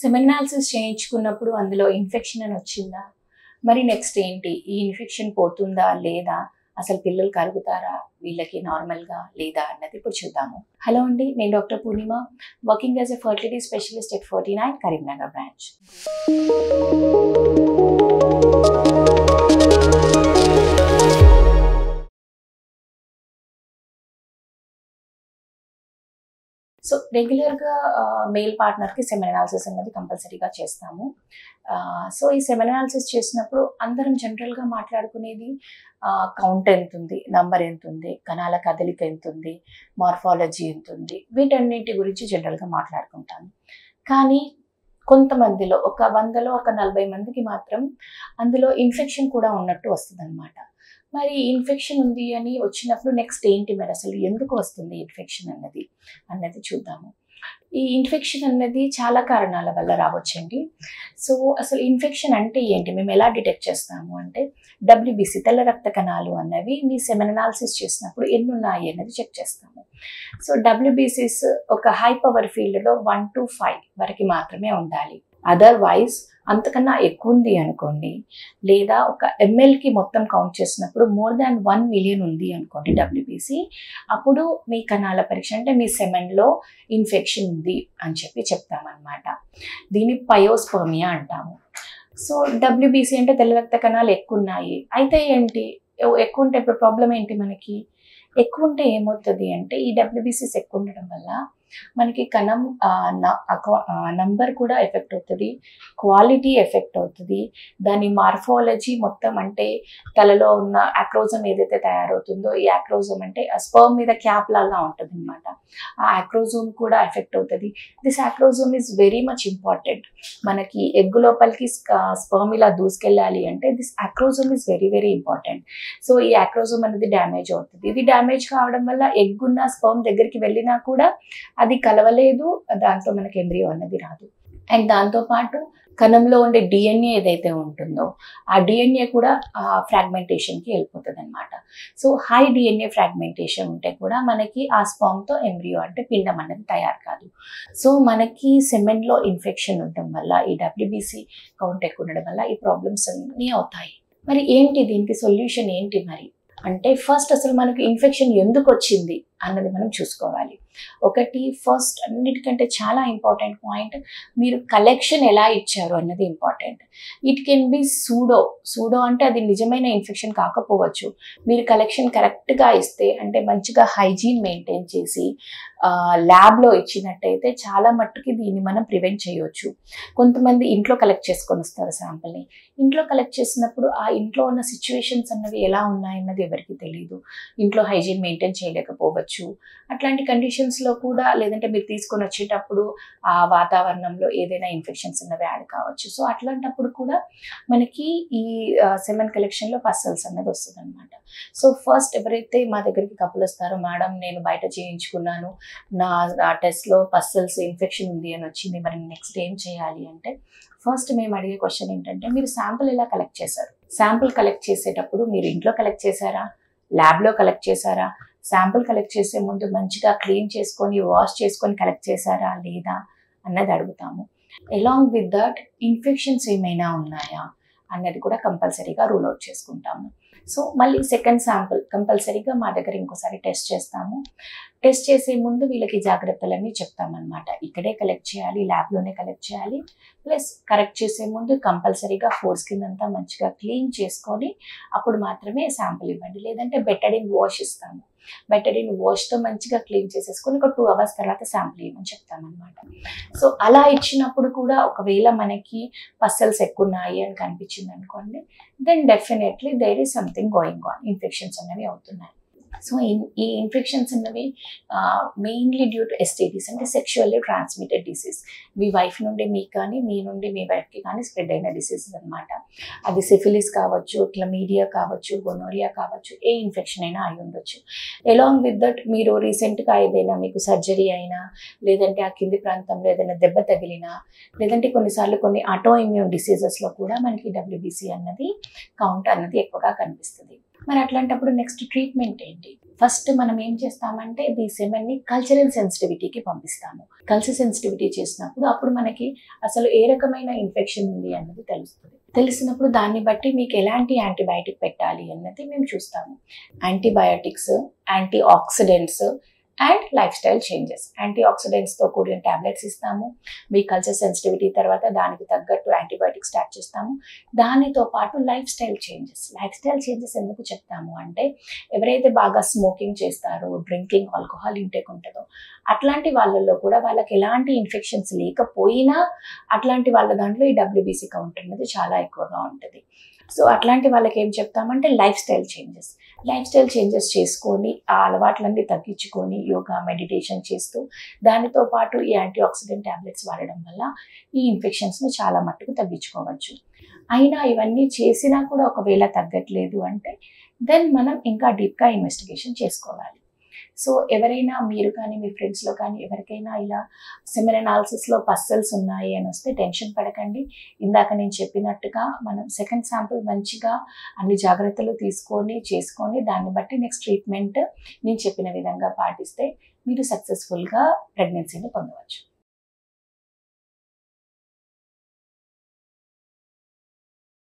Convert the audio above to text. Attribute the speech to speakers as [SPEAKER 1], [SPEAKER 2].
[SPEAKER 1] Semen analysis చేయించుకున్నప్పుడు అందులో infection అని వచ్చిందా? మరి నెక్స్ట్ ఏంటి? ఈ ఇన్ఫెక్షన్ పోతుందా లేదా? అసలు పిల్లలు కలుగుతారా వీళ్ళకి నార్మల్గా లేదా అన్నది ఇప్పుడు చూద్దాము. హలో అండి, నేను doctor Purnima, working as a fertility specialist at 49 Karimnagar branch. So రెగ్యులర్గా మేల్ పార్ట్నర్కి సెమెన్ అనాలిసిస్ అనేది కంపల్సరీగా చేస్తాము. సో ఈ సెమెన్ అనాలిసిస్ చేసినప్పుడు అందరం జనరల్గా మాట్లాడుకునేది కౌంట్ ఎంత ఉంది, నంబర్ ఎంత ఉంది, కణాల కదలిక ఎంత ఉంది, మార్ఫాలజీ ఎంత ఉంది, వీటన్నింటి గురించి జనరల్గా మాట్లాడుకుంటాము. కానీ కొంతమందిలో ఒక 100లో ఒక 40 మందికి మాత్రం అందులో ఇన్ఫెక్షన్ కూడా ఉన్నట్టు వస్తుంది అనమాట. మరి ఇన్ఫెక్షన్ ఉంది అని వచ్చినప్పుడు నెక్స్ట్ ఏంటి, మరి అసలు ఎందుకు వస్తుంది ఇన్ఫెక్షన్ అన్నది చూద్దాము. ఈ ఇన్ఫెక్షన్ అన్నది చాలా కారణాల వల్ల రావచ్చండి. సో అసలు ఇన్ఫెక్షన్ అంటే ఏంటి, మేము ఎలా డిటెక్ట్ చేస్తాము అంటే డబ్ల్యూబీసీ తెల్ల రక్త కణాలు అన్నవి మీ సెమెన్ అనాలిసిస్ చేసినప్పుడు ఎన్ని ఉన్నాయి అనేది చెక్ చేస్తాము. సో డబ్ల్యూబీసీస్ ఒక హై పవర్ ఫీల్డ్లో 1 to 5 వరకు మాత్రమే ఉండాలి. అదర్వైజ్ అంతకన్నా ఎక్కువ ఉంది అనుకోండి, లేదా ఒక ఎంఎల్కి మొత్తం కౌంట్ చేసినప్పుడు మోర్ దాన్ 1 మిలియన్ ఉంది అనుకోండి డబ్ల్యూబీసీ, అప్పుడు మీ కణాల పరీక్ష అంటే మీ సెమెన్లో ఇన్ఫెక్షన్ ఉంది అని చెప్తామన్నమాట. దీన్ని పయోస్పర్మియా అంటాము. సో డబ్ల్యూబీసీ అంటే తెల్ల రక్త కణాలు ఎక్కువ ఉన్నాయి. అయితే ఏంటి, ఎక్కువ ఉంటే ఇప్పుడు ప్రాబ్లం ఏంటి, మనకి ఎక్కువ ఉంటే ఏమవుతుంది అంటే ఈ డబ్ల్యూబీసీస్ ఎక్కువ ఉండడం వల్ల మనకి కణం నంబర్ కూడా ఎఫెక్ట్ అవుతుంది, క్వాలిటీ ఎఫెక్ట్ అవుతుంది, దాని మార్ఫాలజీ మొత్తం అంటే తలలో ఉన్న యాక్రోజోమ్ ఏదైతే తయారవుతుందో, ఈ యాక్రోజోమ్ అంటే స్పర్మ్ మీద క్యాప్ లాగా ఉంటుంది అనమాట, ఆ యాక్రోజోమ్ కూడా ఎఫెక్ట్ అవుతుంది. This acrosome is very much important. మనకి ఎగ్ లోపలికి స్పర్మ్ ఇలా దూసుకెళ్ళాలి అంటే this acrosome is very very important. So ఈ యాక్రోజోమ్ అనేది డ్యామేజ్ అవుతుంది. ఇది డ్యామేజ్ కావడం వల్ల ఎగ్ ఉన్న స్పర్మ్ దగ్గరికి వెళ్ళినా కూడా అది కలవలేదు, దాంతో మనకి ఎంబ్రియో అన్నది రాదు. అండ్ దాంతోపాటు కణంలో ఉండే డిఎన్ఏ ఏదైతే ఉంటుందో ఆ డిఎన్ఏ కూడా ఫ్రాగ్మెంటేషన్కి వెళ్ళిపోతుంది అనమాట. సో హై డిఎన్ఏ ఫ్రాగ్మెంటేషన్ ఉంటే కూడా మనకి ఆ స్పర్మ్తో ఎంబ్రియో అంటే పిండం అనేది తయారు కాదు. సో మనకి సెమెన్లో ఇన్ఫెక్షన్ ఉండడం వల్ల, ఈ డబ్ల్యూబీసీ కౌంట్ ఎక్కువ ఉండడం వల్ల ఈ ప్రాబ్లమ్స్ అన్నీ అవుతాయి. మరి ఏంటి దీనికి సొల్యూషన్ ఏంటి మరి అంటే, ఫస్ట్ అసలు మనకు ఇన్ఫెక్షన్ ఎందుకు వచ్చింది అన్నది మనం చూసుకోవాలి. ఒకటి ఫస్ట్ అన్నిటికంటే చాలా ఇంపార్టెంట్ పాయింట్, మీరు కలెక్షన్ ఎలా ఇచ్చారు అన్నది important. It can be pseudo అంటే అది నిజమైన ఇన్ఫెక్షన్ కాకపోవచ్చు. మీరు కలెక్షన్ కరెక్ట్గా ఇస్తే అంటే మంచిగా హైజీన్ మెయింటైన్ చేసి ల్యాబ్లో ఇచ్చినట్టయితే చాలా మట్టుకి దీన్ని మనం ప్రివెంట్ చేయవచ్చు. కొంతమంది ఇంట్లో కలెక్ట్ చేసుకొని వస్తారు శాంపుల్ని. ఇంట్లో కలెక్ట్ చేసినప్పుడు ఆ ఇంట్లో ఉన్న సిచ్యువేషన్స్ అన్నవి ఎలా ఉన్నాయన్నది ఎవరికి తెలియదు. ఇంట్లో హైజీన్ మెయింటైన్ చేయలేకపోవచ్చు. అట్లాంటి కండిషన్స్లో కూడా, లేదంటే మీరు తీసుకొని వచ్చేటప్పుడు ఆ వాతావరణంలో ఏదైనా ఇన్ఫెక్షన్స్ ఉన్నవి యాడ్ కావచ్చు. సో అట్లాంటప్పుడు కూడా మనకి ఈ సెమెన్ కలెక్షన్లో పస్సల్స్ అన్నది వస్తుంది అనమాట. సో ఫస్ట్ ఎవరైతే మా దగ్గరికి కపుల్ వస్తారో, మేడం నేను బయట చేయించుకున్నాను, నా టెస్ట్లో పస్సల్స్ ఇన్ఫెక్షన్ ఉంది అని వచ్చింది, మరి నెక్స్ట్ ఏం చేయాలి అంటే ఫస్ట్ మేము అడిగే క్వశ్చన్ ఏంటంటే, మీరు శాంపుల్ ఎలా కలెక్ట్ చేశారు? శాంపుల్ కలెక్ట్ చేసేటప్పుడు మీరు ఇంట్లో కలెక్ట్ చేశారా, ల్యాబ్లో కలెక్ట్ చేశారా, శాంపుల్ కలెక్ట్ చేసే ముందు మంచిగా క్లీన్ చేసుకొని వాష్ చేసుకొని కలెక్ట్ చేశారా లేదా అన్నది అడుగుతాము. అలాంగ్ విత్ దట్ ఇన్ఫెక్షన్స్ ఏమైనా ఉన్నాయా అన్నది కూడా కంపల్సరీగా రూల్ అవుట్ చేసుకుంటాము. సో మళ్ళీ సెకండ్ శాంపుల్ కంపల్సరీగా మా దగ్గర ఇంకోసారి టెస్ట్ చేస్తాము. టెస్ట్ చేసే ముందు వీళ్ళకి జాగ్రత్తలన్నీ చెప్తామన్నమాట. ఇక్కడే కలెక్ట్ చేయాలి, ల్యాబ్లోనే కలెక్ట్ చేయాలి, ప్లస్ కరెక్ట్ చేసే ముందు కంపల్సరీగా ఫోర్ స్కిన్ అంతా మంచిగా క్లీన్ చేసుకొని అప్పుడు మాత్రమే శాంపుల్ ఇవ్వండి. లేదంటే బెటడిన్ వాష్ ఇస్తాము. బెటడిన్ వాష్తో మంచిగా క్లీన్ చేసేసుకొని ఒక 2 hours తర్వాత శాంపుల్ ఇవ్వమని చెప్తామన్నమాట. సో అలా ఇచ్చినప్పుడు కూడా ఒకవేళ మనకి పస్సల్స్ ఎక్కువ ఉన్నాయి అని కనిపించింది అనుకోండి, then definitely there is something going on, infections అనేవి అవుతున్నాయి. సో ఈ ఇన్ఫెక్షన్స్ అన్నవి మెయిన్లీ డ్యూ టు ఎస్టీడీస్ అంటే సెక్షువల్లీ ట్రాన్స్మిటెడ్ డిసీజ్. మీ వైఫ్ నుండి మీకు కానీ, మీ నుండి మీ వైఫ్కి కానీ స్ప్రెడ్ అయిన డిసీజెస్ అనమాట. అది సిఫిలిస్ కావచ్చు, క్లమీడియా కావచ్చు, గొనోరియా కావచ్చు, ఏ ఇన్ఫెక్షన్ అయినా అయి ఉండొచ్చు. అలాంగ్ విత్ దట్ మీరు రీసెంట్గా ఏదైనా మీకు సర్జరీ అయినా, లేదంటే ఆ కింది ప్రాంతంలో ఏదైనా దెబ్బ తగిలినా, లేదంటే కొన్నిసార్లు కొన్ని ఆటో ఇమ్యూన్ డిసీజెస్లో కూడా మనకి డబ్ల్యూబీసీ అన్నది కౌంట్ అన్నది ఎక్కువగా కనిపిస్తుంది. మరి అట్లాంటప్పుడు నెక్స్ట్ ట్రీట్మెంట్ ఏంటి? ఫస్ట్ మనం ఏం చేస్తామంటే ఈ సెమెన్ని కల్చరల్ సెన్సిటివిటీకి పంపిస్తాము. కల్చర్ సెన్సిటివిటీ చేసినప్పుడు అప్పుడు మనకి అసలు ఏ రకమైన ఇన్ఫెక్షన్ ఉంది అన్నది తెలుస్తుంది. తెలిసినప్పుడు దాన్ని బట్టి మీకు ఎలాంటి యాంటీబయాటిక్ పెట్టాలి అన్నది మేము చూస్తాము. Antibiotics, antioxidants and lifestyle changes. యాంటీ ఆక్సిడెంట్స్తో కూడిన ట్యాబ్లెట్స్ ఇస్తాము. మీ కల్చర్ సెన్సిటివిటీ తర్వాత దానికి తగ్గట్టు యాంటీబయాటిక్స్ స్టార్ట్ చేస్తాము. దానితో పాటు లైఫ్ స్టైల్ చేంజెస్ ఎందుకు చెప్తాము అంటే ఎవరైతే బాగా స్మోకింగ్ చేస్తారో, డ్రింకింగ్, ఆల్కహాల్ ఇంటేక్ ఉంటుందో అట్లాంటి వాళ్ళల్లో కూడా వాళ్ళకి ఎలాంటి ఇన్ఫెక్షన్స్ లేకపోయినా అట్లాంటి వాళ్ళ దాంట్లో ఈ డబ్ల్యూబీసీ కౌంట్ అనేది చాలా ఎక్కువగా ఉంటుంది. సో అట్లాంటి వాళ్ళకి ఏం చెప్తామంటే లైఫ్ స్టైల్ చేంజెస్ చేసుకొని ఆ అలవాట్లన్నీ తగ్గించుకొని యోగా, మెడిటేషన్ చేస్తూ దానితో పాటు ఈ యాంటీ ఆక్సిడెంట్ ట్యాబ్లెట్స్ వాడడం వల్ల ఈ ఇన్ఫెక్షన్స్ని చాలా మట్టుకు తగ్గించుకోవచ్చు. అయినా ఇవన్నీ చేసినా కూడా ఒకవేళ తగ్గట్లేదు అంటే దెన్ మనం ఇంకా డీప్గా ఇన్వెస్టిగేషన్ చేసుకోవాలి. సో ఎవరైనా మీరు కానీ మీ ఫ్రెండ్స్లో కానీ ఎవరికైనా ఇలా సెమెన్ అనాలిసిస్లో పస్సల్స్ ఉన్నాయి అని వస్తే టెన్షన్ పడకండి. ఇందాక నేను చెప్పినట్టుగా మనం సెకండ్ శాంపుల్ మంచిగా అన్ని జాగ్రత్తలు చేసుకొని దాన్ని బట్టి నెక్స్ట్ ట్రీట్మెంట్ నేను చెప్పిన విధంగా పాటిస్తే మీరు సక్సెస్ఫుల్గా ప్రెగ్నెన్సీని పొందవచ్చు.